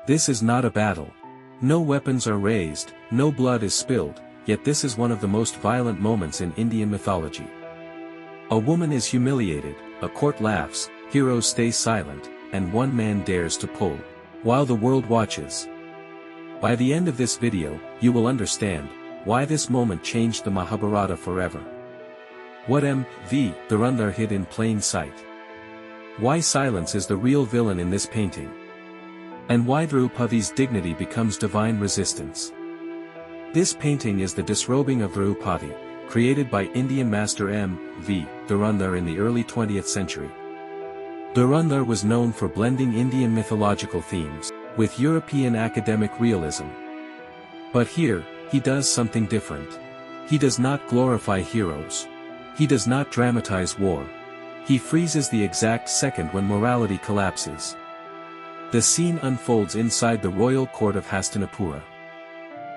This is not a battle. No weapons are raised, no blood is spilled, yet this is one of the most violent moments in Indian mythology. A woman is humiliated, a court laughs, heroes stay silent, and one man dares to pull, while the world watches. By the end of this video, you will understand why this moment changed the Mahabharata forever. What M.V. Dhurandhar hid in plain sight. Why silence is the real villain in this painting. And why Draupadi's dignity becomes divine resistance. This painting is the Disrobing of Draupadi, created by Indian master M.V. Dhurandhar in the early 20th century. Dhurandhar was known for blending Indian mythological themes with European academic realism. But here, he does something different. He does not glorify heroes. He does not dramatize war. He freezes the exact second when morality collapses. The scene unfolds inside the royal court of Hastinapura.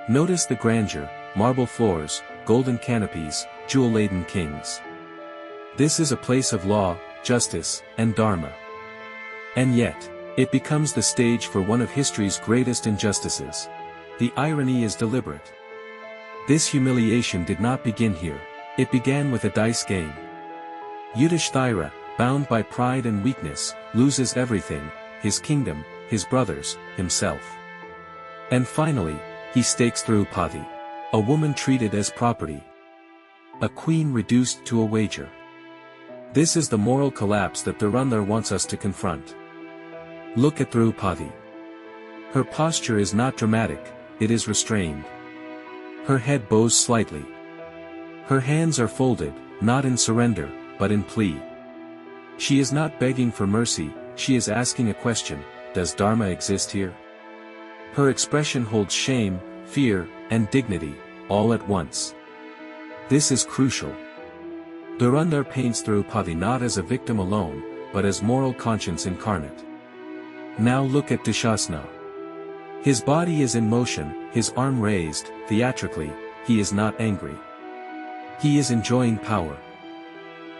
Notice the grandeur, marble floors, golden canopies, jewel-laden kings. This is a place of law, justice, and dharma. And yet, it becomes the stage for one of history's greatest injustices. The irony is deliberate. This humiliation did not begin here. It began with a dice game. Yudhishthira, bound by pride and weakness, loses everything, his kingdom, his brothers, himself. And finally, he stakes Draupadi, a woman treated as property. A queen reduced to a wager. This is the moral collapse that Dhurandhar wants us to confront. Look at Draupadi. Her posture is not dramatic, it is restrained. Her head bows slightly. Her hands are folded, not in surrender, but in plea. She is not begging for mercy, she is asking a question: does dharma exist here? Her expression holds shame, fear, and dignity, all at once. This is crucial. Dhurandhar paints Draupadi not as a victim alone, but as moral conscience incarnate. Now look at Dushasana. His body is in motion, his arm raised, theatrically, he is not angry. He is enjoying power.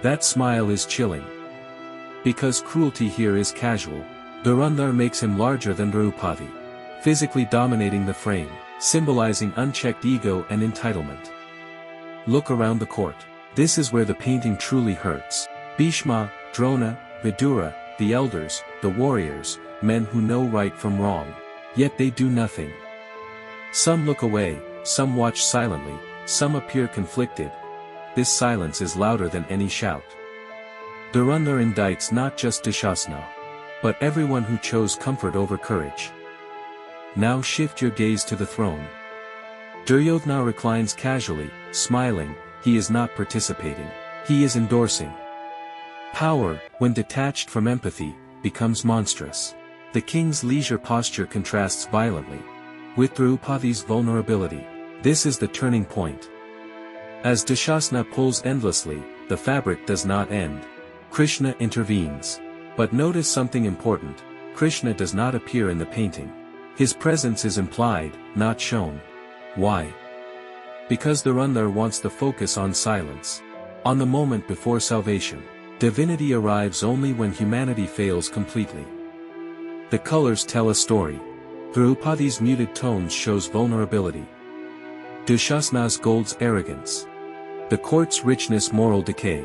That smile is chilling. Because cruelty here is casual, Dhurandhar makes him larger than Draupadi, physically dominating the frame, symbolizing unchecked ego and entitlement. Look around the court. This is where the painting truly hurts. Bhishma, Drona, Vidura, the elders, the warriors, men who know right from wrong. Yet they do nothing. Some look away, some watch silently, some appear conflicted. This silence is louder than any shout. Dhurandhar indicts not just Dushasana, but everyone who chose comfort over courage. Now shift your gaze to the throne. Duryodhana reclines casually, smiling, he is not participating, he is endorsing. Power, when detached from empathy, becomes monstrous. The king's leisure posture contrasts violently with Draupadi's vulnerability. This is the turning point. As Dushasana pulls endlessly, the fabric does not end. Krishna intervenes. But notice something important: Krishna does not appear in the painting. His presence is implied, not shown. Why? Because Dhurandhar wants the focus on silence. On the moment before salvation. Divinity arrives only when humanity fails completely. The colors tell a story. Draupadi's muted tones shows vulnerability. Dushasana's gold's arrogance. The court's richness moral decay.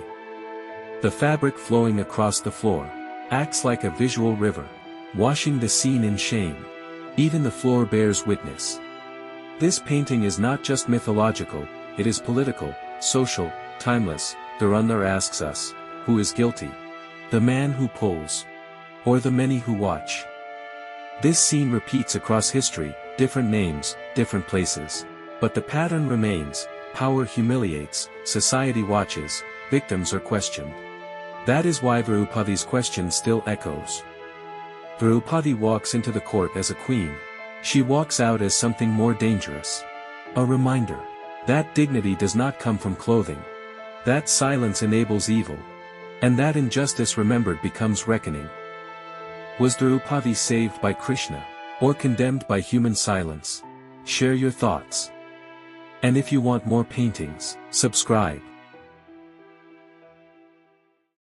The fabric flowing across the floor acts like a visual river, washing the scene in shame. Even the floor bears witness. This painting is not just mythological, it is political, social, timeless. Dhurandhar asks us, who is guilty? The man who pulls, or the many who watch? This scene repeats across history, different names, different places. But the pattern remains: power humiliates, society watches, victims are questioned. That is why Draupadi's question still echoes. Draupadi walks into the court as a queen. She walks out as something more dangerous. A reminder that dignity does not come from clothing. That silence enables evil. And that injustice remembered becomes reckoning. Was Draupadi saved by Krishna, or condemned by human silence? Share your thoughts. And if you want more paintings, subscribe.